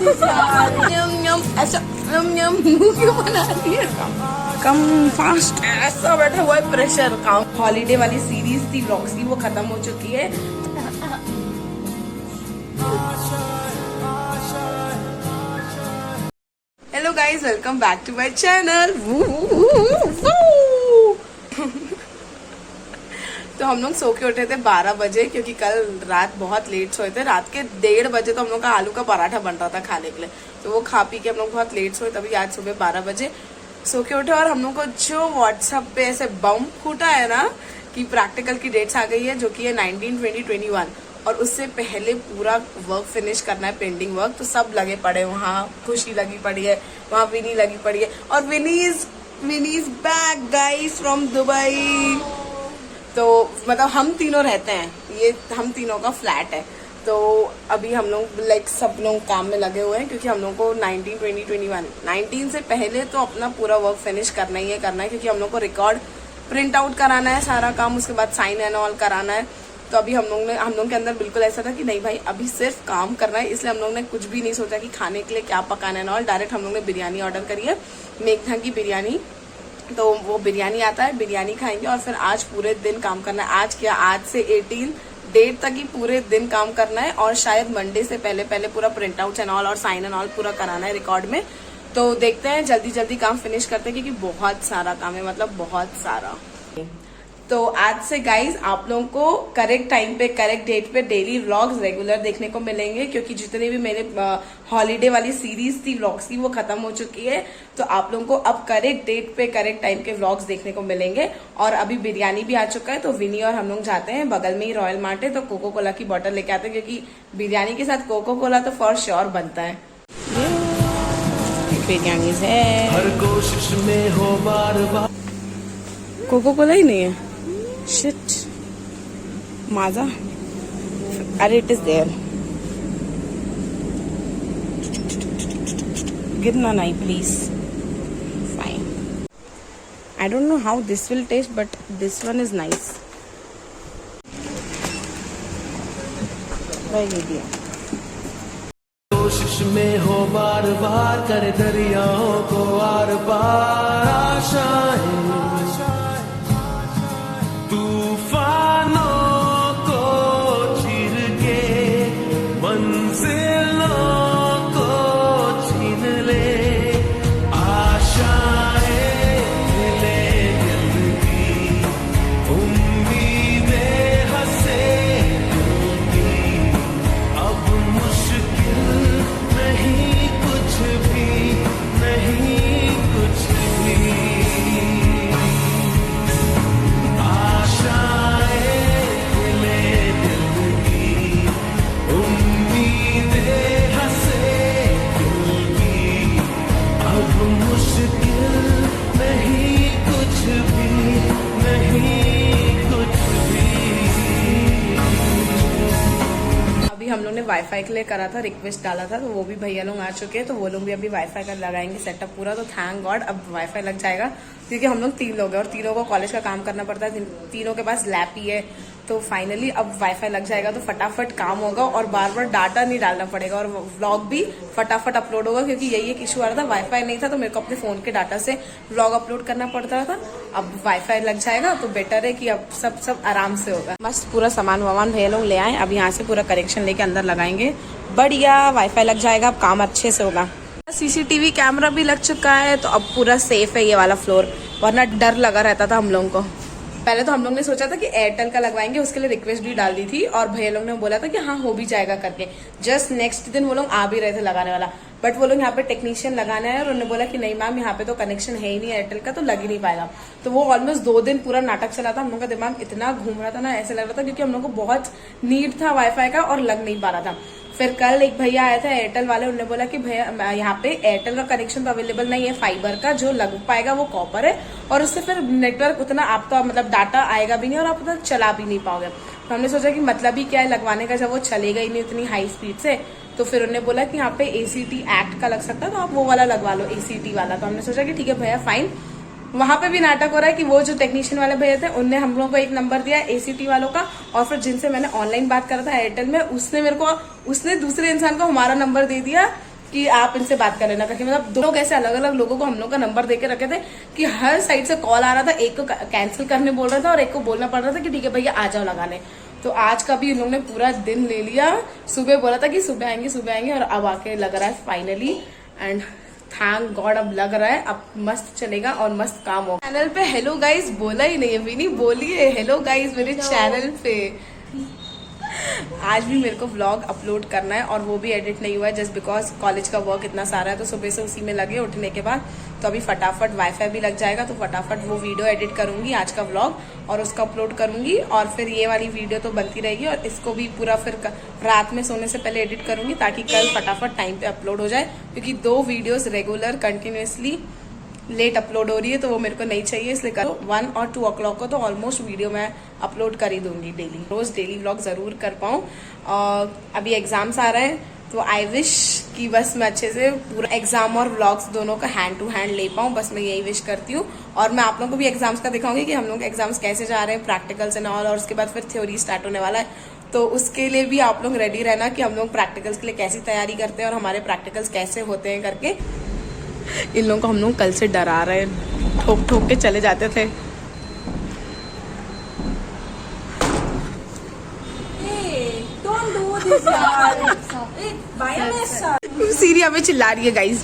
ऐसा मुंह क्यों बना रही है? कम फास्ट ऐसा बैठा हुआ है प्रेशर। काम हॉलीडे वाली सीरीज थी व्लॉग्स की, वो खत्म हो चुकी है। Hello guys, welcome back to my channel. तो हम लोग सो के उठे थे 12 बजे, क्योंकि कल रात बहुत लेट सोए थे। रात के 1:30 बजे तो हम लोग का आलू का पराठा बन रहा था खाने के लिए, तो वो खा पी के हम लोग बहुत लेट सोए। तभी आज सुबह 12 बजे सो के उठे, और हम लोग को जो व्हाट्सएप पे ऐसे बम फूटा है ना कि प्रैक्टिकल की डेट्स आ गई है, जो कि है 19, 20, 21, और उससे पहले पूरा वर्क फिनिश करना है, पेंडिंग वर्क। तो सब लगे पड़े वहाँ, खुशी लगी पड़ी है वहाँ, विनी लगी पड़ी है, और Winnie is back guys from Dubai. तो मतलब हम तीनों रहते हैं, ये हम तीनों का फ्लैट है। तो अभी हम लोग लाइक सब लोग काम में लगे हुए हैं, क्योंकि हम लोग को 19, 20, 21, 19 से पहले तो अपना पूरा वर्क फिनिश करना ही है, क्योंकि हम लोग को रिकॉर्ड प्रिंट आउट कराना है सारा काम, उसके बाद साइन एंड ऑल कराना है। तो अभी हम लोग के अंदर बिल्कुल ऐसा था कि नहीं भाई अभी सिर्फ काम करना है, इसलिए हम लोग ने कुछ भी नहीं सोचा कि खाने के लिए क्या पकाना है और डायरेक्ट हम लोग ने बिरयानी ऑर्डर करी है, मेघना की बिरयानी। तो वो बिरयानी आता है, बिरयानी खाएंगे और फिर आज पूरे दिन काम करना है। आज से 18 डेट तक ही पूरे दिन काम करना है, और शायद मंडे से पहले पूरा प्रिंट आउट एंड ऑल और साइन एंड ऑल पूरा कराना है रिकॉर्ड में। तो देखते हैं, जल्दी काम फिनिश करते हैं, क्योंकि बहुत सारा काम है, मतलब बहुत सारा। तो आज से गाइज आप लोगों को करेक्ट टाइम पे, करेक्ट डेट पे डेली व्लॉग्स रेगुलर देखने को मिलेंगे, क्योंकि जितने भी मेरे हॉलीडे वाली सीरीज थी व्लॉग्स की, वो खत्म हो चुकी है। तो आप लोगों को अब करेक्ट डेट पे, करेक्ट टाइम के व्लॉग्स देखने को मिलेंगे। और अभी बिरयानी भी आ चुका है, तो विनी और हम लोग जाते हैं बगल में ही रॉयल मार्ट है, तो कोको कोला की बोतल लेके आते हैं, क्योंकि बिरयानी के साथ कोको कोला तो फॉर श्योर बनता है। बिरयानी है, हर कोशिश में हो बार कोको कोला ही नहीं है। Shit. Maza. Are it is there. Gidna nahi, please. Fine. I don't know how this will taste, but this one is nice. Try दिया। कोशिश में हो बार बार कर दरियाओं को आर पार आशाएं, हम लोग ने वाईफाई के लिए करा था, रिक्वेस्ट डाला था, तो वो भी भैया लोग आ चुके हैं। तो वो लोग भी अभी वाईफाई का लगाएंगे सेटअप पूरा। तो थैंक गॉड अब वाईफाई लग जाएगा, क्योंकि हम लोग 3 लोग हैं और तीनों को कॉलेज का काम करना पड़ता है, तीनों के पास लैप ही है। तो फाइनली अब वाईफाई लग जाएगा, तो फटाफट काम होगा और बार बार डाटा नहीं डालना पड़ेगा, और व्लॉग भी फटाफट अपलोड होगा। क्योंकि यही एक इशू आ रहा था, वाईफाई नहीं था, तो मेरे को अपने फोन के डाटा से व्लॉग अपलोड करना पड़ता था। अब वाईफाई लग जाएगा तो बेटर है कि अब सब आराम से होगा। मस्त पूरा सामान वामान भैया लोग ले आए, अब यहाँ से पूरा कनेक्शन लेके अंदर लगाएंगे। बढ़िया वाईफाई लग जाएगा, अब काम अच्छे से होगा। सीसीटीवी कैमरा भी लग चुका है, तो अब पूरा सेफ है ये वाला फ्लोर, वरना डर लगा रहता था हम लोगों को। पहले तो हम लोग ने सोचा था कि एयरटेल का लगवाएंगे, उसके लिए रिक्वेस्ट भी डाल दी थी, और भैया लोग ने बोला था कि हाँ हो भी जाएगा करके। जस्ट नेक्स्ट दिन वो लोग आ भी रहे थे लगाने वाला, बट वो लोग यहाँ पे टेक्नीशियन लगाना है, और उन्होंने बोला कि नहीं मैम यहाँ पे तो कनेक्शन है ही नहीं एयरटेल का, तो लग ही नहीं पाएगा। तो वो ऑलमोस्ट 2 दिन पूरा नाटक चला था, हम लोग का दिमाग इतना घूम रहा था ना, ऐसा लग रहा था, क्योंकि हम लोग को बहुत नीड था वाईफाई का और लग नहीं पा रहा था। फिर कल एक भैया आए थे एयरटेल वाले, उन्होंने बोला कि भैया यहाँ पे एयरटेल का कनेक्शन तो अवेलेबल नहीं है, फाइबर का जो लग पाएगा वो कॉपर है, और उससे फिर नेटवर्क उतना आपका मतलब डाटा आएगा भी नहीं और आप उतना चला भी नहीं पाओगे। तो हमने सोचा कि मतलब ही क्या है लगवाने का, जब वो चलेगा ही नहीं उतनी हाई स्पीड से। तो फिर उन्होंने बोला कि यहाँ पे ACT एक्ट का लग सकता है, तो आप वो वाला लगवा लो, ACT वाला। तो हमने सोचा कि ठीक है भैया फाइन। वहां पे भी नाटक हो रहा है कि वो जो टेक्नीशियन वाले भैया थे उनने हम लोगों को एक नंबर दिया ACT वालों का, और फिर जिनसे मैंने ऑनलाइन बात करा था एयरटेल में, उसने दूसरे इंसान को हमारा नंबर दे दिया कि आप इनसे बात कर लेना करके। मतलब 2 लोग ऐसे अलग अलग लोगों को हम लोग का नंबर देके रखे थे कि हर साइड से कॉल आ रहा था, एक को कैंसिल करने बोल रहा था और एक को बोलना पड़ रहा था कि ठीक है भैया आ जाओ लगाने। तो आज का भी इन लोगों ने पूरा दिन ले लिया। सुबह बोला था कि सुबह आएंगे और अब आके लग रहा है फाइनली, एंड थैंक गॉड अब लग रहा है, अब मस्त चलेगा और मस्त काम होगा। चैनल पे हेलो गाइस बोला ही नहीं है, विनी बोलिए हेलो गाइस मेरे चैनल पे। आज भी मेरे को व्लॉग अपलोड करना है और वो भी एडिट नहीं हुआ है जस्ट बिकॉज कॉलेज का वर्क इतना सारा है। तो सुबह से उसी में लगे उठने के बाद, तो अभी फटाफट वाईफाई भी लग जाएगा तो फटाफट वो वीडियो एडिट करूंगी आज का व्लॉग और उसका अपलोड करूंगी। और फिर ये वाली वीडियो तो बनती रहेगी और इसको भी पूरा फिर रात में सोने से पहले एडिट करूंगी ताकि कल फटाफट टाइम पे अपलोड हो जाए, क्योंकि 2 videos regular continuously late upload हो रही है तो वो मेरे को नहीं चाहिए। इसलिए करो 1 और 2 o'clock को तो ऑलमोस्ट वीडियो मैं अपलोड कर ही दूंगी डेली, रोज डेली व्लॉग जरूर कर पाऊँ। अभी एग्जाम्स आ रहे हैं तो आई विश कि बस मैं अच्छे से पूरा एग्जाम और व्लॉग्स दोनों का हैंड टू हैंड ले पाऊँ, बस मैं यही विश करती हूँ। और मैं आप लोगों को भी एग्जाम्स का दिखाऊंगी कि हम लोग एग्जाम्स कैसे जा रहे हैं, प्रैक्टिकल्स एंड ऑल, और उसके बाद फिर थ्योरी स्टार्ट होने वाला है। तो उसके लिए भी आप लोग रेडी रहना कि हम लोग प्रैक्टिकल्स के लिए कैसी तैयारी करते हैं और हमारे प्रैक्टिकल्स कैसे होते हैं करके। इन लोगों को हम लोग कल से डरा रहे हैं, ठोक ठोक के चले जाते थे। सीरी हमें चिल्ला रही है गाइस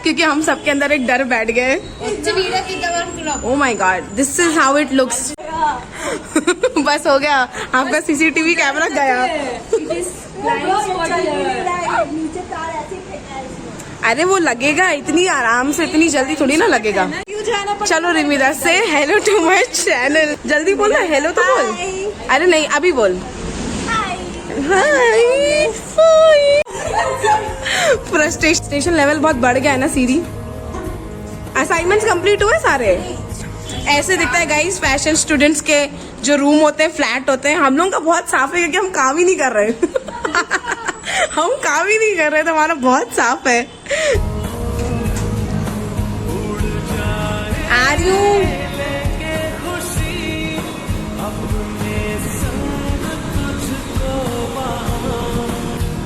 क्योंकि हम सबके अंदर एक डर बैठ गए। Oh my God, this is how it looks. बस हो गया, आपका सीसीटीवी कैमरा गया। अरे वो लगेगा इतनी आराम से, इतनी जल्दी थोड़ी ना लगेगा। चलो रिमिदा से हेलो टू माय चैनल, जल्दी बोल ना, हेलो तो बोल। अरे नहीं अभी बोल हाय। फ्रस्ट्रेशन लेवल बहुत बढ़ गया है ना सीरी। असाइनमेंट्स कंप्लीट हुए सारे। ऐसे दिखता है गाइस फैशन स्टूडेंट्स के जो रूम होते हैं, फ्लैट होते हैं। हम लोगों का बहुत साफ है क्योंकि हम काम ही नहीं कर रहे हम काम ही नहीं कर रहे तो हमारा बहुत साफ है। आ रही हूँ।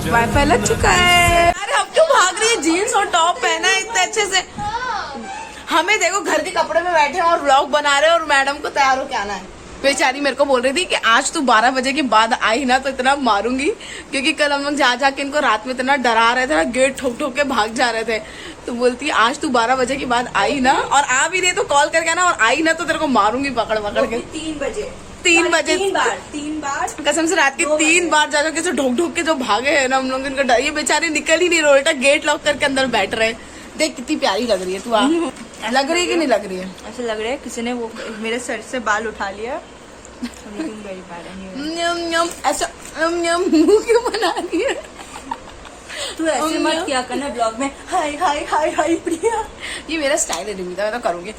वाईफाई लग चुका है। अरे अब क्यों भाग रही है? जीन्स और टॉप पहना है इतने अच्छे से। हमें देखो घर के कपड़े में बैठे हैं और व्लॉग बना रहे हैं और मैडम को तैयार होके आना है। बेचारी मेरे को बोल रही थी कि आज तू 12 बजे के बाद आई ना तो इतना मारूंगी, क्योंकि कल हम लोग जा के इनको रात में इतना डरा रहे थे ना, गेट ठोक ठोक के भाग जा रहे थे। तो बोलती आज तू 12 बजे के बाद आई ना, और आ भी रही तो कॉल करके आना, और आई ना तो तेरे को मारूंगी पकड़ पकड़ के। 3 बजे 3 बार कसम से रात के 3 बार जा के ढोक ढोक के जो भागे है ना हम लोग, इनका डर। ये बेचारे निकल ही नहीं रहे, उल्टा गेट लॉक करके अंदर बैठ रहे। देख कितनी प्यारी लग रही है तू। लग रही है कि नहीं लग रही है? ऐसा लग रहा है किसी ने वो मेरे सर से बाल उठा लिया। ऐसा मुंह क्यों बना रही है? तू ऐसे मत किया करना ब्लॉग में, हाय हाय हाय हाय प्रिया। ये मेरा स्टाइल है रिमिता, मैं तो करूंगी।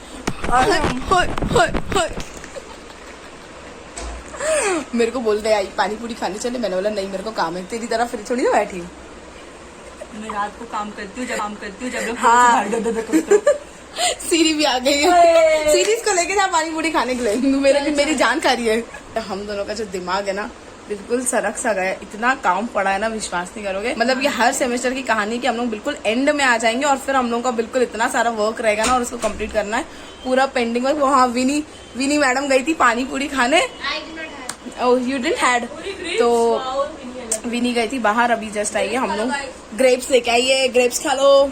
मेरे को बोल रहे आई पानी पूरी खाने चले, मैंने बोला नहीं मेरे को काम है। तेरी तरह फिर थोड़ी ना बैठी। मैं रात को काम करती हूँ, जब लोग हाँ सीरी भी आ गई है। सीरीज को लेके जा पानी पूरी खाने के लिए। मेरी जान खा रही है। हम दोनों का जो दिमाग है ना बिल्कुल सरक सा गया। इतना काम पड़ा है ना, विश्वास नहीं करोगे। मतलब ये हर सेमेस्टर की कहानी कि हम लोग बिल्कुल एंड में आ जाएंगे और फिर हम लोग का बिल्कुल इतना सारा वर्क रहेगा ना और उसको कंप्लीट करना है पूरा पेंडिंग वर्क। वहाँ विनी मैडम गई थी पानी पूरी खाने। You didn't had. तो विनी गई थी बाहर, अभी जस्ट आई है। हम लोग ग्रेप्स लेके आई है, ग्रेप्स खा लो।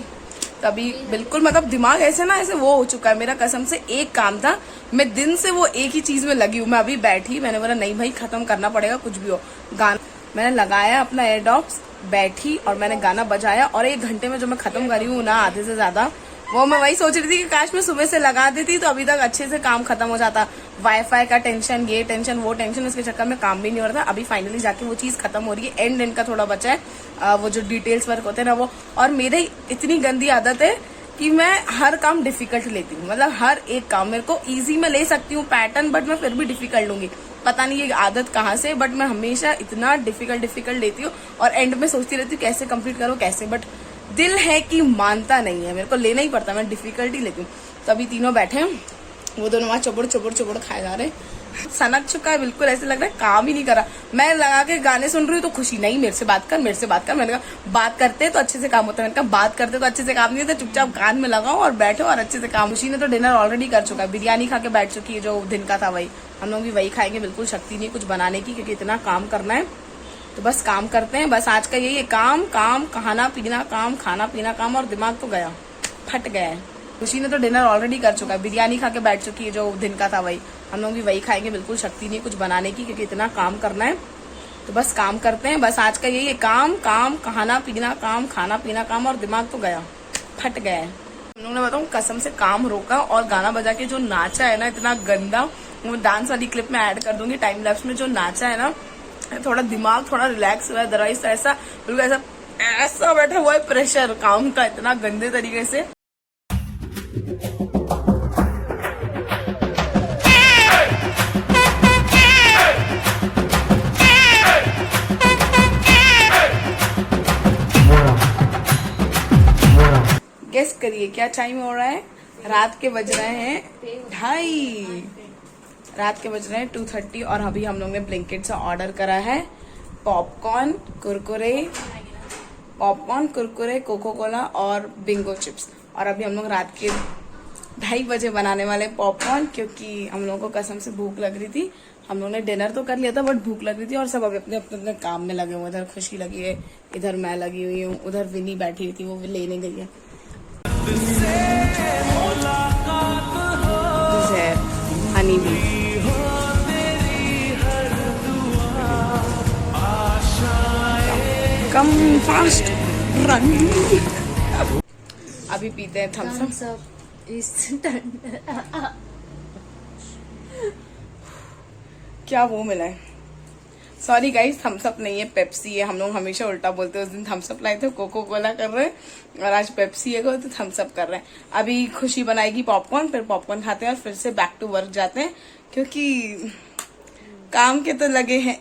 तभी बिल्कुल मतलब दिमाग ऐसे ना ऐसे वो हो चुका है मेरा। कसम से एक काम था, मैं दिन से वो एक ही चीज में लगी हूँ। मैं अभी बैठी, मैंने बोला नहीं भाई खत्म करना पड़ेगा कुछ भी हो। गाना मैंने लगाया अपना एयरडॉप्स, बैठी और मैंने गाना बजाया, और 1 घंटे में जो मैं खत्म करी हूँ ना आधे से ज्यादा, वो मैं वही सोच रही थी कि काश मैं सुबह से लगा देती तो अभी तक अच्छे से काम खत्म हो जाता। वाईफाई का टेंशन, ये टेंशन वो टेंशन, इसके चक्कर में काम भी नहीं हो रहा था। अभी फाइनली जाके वो चीज खत्म हो रही है। एंड का थोड़ा बचा है, वो जो डिटेल्स वर्क होते हैं ना वो। और मेरे इतनी गंदी आदत है कि मैं हर काम डिफिकल्ट लेती हूँ। मतलब हर एक काम मेरे को इजी में ले सकती हूँ पैटर्न, बट मैं फिर भी डिफिकल्ट लूंगी। पता नहीं ये आदत कहाँ से, बट मैं हमेशा इतना डिफिकल्ट लेती हूँ और एंड में सोचती रहती हूँ कैसे कंप्लीट करो कैसे, बट दिल है कि मानता नहीं है, मेरे को लेना ही पड़ता है। मैं डिफिकल्टी लेती हूँ। तभी तीनों बैठे हैं, वो दोनों वहाँ चुपड़ खाए जा रहे। सनक चुका है बिल्कुल, ऐसे लग रहा है काम ही नहीं कर रहा। मैं लगा के गाने सुन रही हूँ तो खुशी नहीं, मेरे से बात कर, मेरे से बात कर। मैंने कहा बात करते तो अच्छे से काम होता है, मैंने कहा बात करते तो अच्छे से काम नहीं होता, चुपचाप कान में लगाओ और बैठो और अच्छे से काम। खुशी ने तो डिनर ऑलरेडी कर चुका है, बिरयानी खा के बैठ चुकी है, जो दिन का था वही। हम लोग भी वही खाएंगे, बिल्कुल शक्ति नहीं कुछ बनाने की, क्योंकि इतना काम करना है। तो बस काम करते हैं, बस आज का यही है, काम काम, खाना पीना काम, खाना पीना काम, और दिमाग तो गया, फट गया है। खुशी ने तो डिनर ऑलरेडी कर चुका है, बिरयानी खा के बैठ चुकी है, जो दिन का था वही। हम लोग भी वही खाएंगे, बिल्कुल शक्ति नहीं कुछ बनाने की, क्योंकि इतना काम करना है। तो बस काम करते हैं, बस आज का यही है, काम काम, खाना पीना काम, खाना पीना काम, और दिमाग तो गया, फट गया है। हम लोग ने बताऊँ कसम से काम रोका और गाना बजा के जो नाचा है ना, इतना गंदा। वो डांस वाली क्लिप में ऐड कर दूंगी, टाइम लैप्स में जो नाचा है ना, थोड़ा दिमाग थोड़ा रिलैक्स हुआ है। अदरवाइज ऐसा बिल्कुल ऐसा बैठा हुआ है प्रेशर काम का, इतना गंदे तरीके से। गेस करिए क्या टाइम हो रहा है? रात के बज रहे हैं 2:30, रात के बज रहे हैं 2:30। और अभी हम लोग ने ब्लिंकिट से ऑर्डर करा है पॉपकॉर्न, कुरकुरे, कोको कोला और बिंगो चिप्स। और अभी हम लोग रात के 2:30 बजे बनाने वाले पॉपकॉर्न, क्योंकि हम लोगों को कसम से भूख लग रही थी। हम लोग ने डिनर तो कर लिया था, बट भूख लग रही थी और सब अभी अपने अपने काम में लगे हुए। इधर खुशी लगी है, इधर मैं लगी हुई हूँ, उधर विनी बैठी हुई थी, वो लेने गई है। हनी भी कम फास्ट रन। अभी पीते हैं थम्स अप। क्या वो मिला है? सॉरी गाइस, थम्स अप नहीं है, पेप्सी है। हम लोग हमेशा उल्टा बोलते हैं। उस दिन थम्स अप लाए थे, कोको कोला कर रहे हैं, और आज पेप्सी है तो थम्स अप कर रहे हैं। अभी खुशी बनाएगी पॉपकॉर्न, फिर पॉपकॉर्न खाते हैं और फिर से बैक टू वर्क जाते हैं, क्योंकि काम के तो लगे हैं।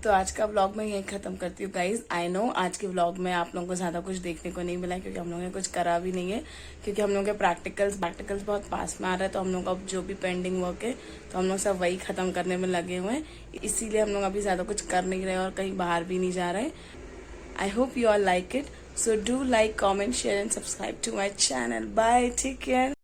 तो आज का व्लॉग मैं यही खत्म करती हूँ गाइज। आई नो आज के व्लॉग में आप लोगों को ज्यादा कुछ देखने को नहीं मिला, क्योंकि हम लोगों ने कुछ करा भी नहीं है, क्योंकि हम लोगों के प्रैक्टिकल्स बहुत पास में आ रहा है। तो हम लोग अब जो भी पेंडिंग वर्क है तो हम लोग सब वही खत्म करने में लगे हुए हैं, इसीलिए हम लोग अभी ज्यादा कुछ कर नहीं रहे और कहीं बाहर भी नहीं जा रहे। I hope you all like it, so do like, comment, share and subscribe to my channel. Bye, take care.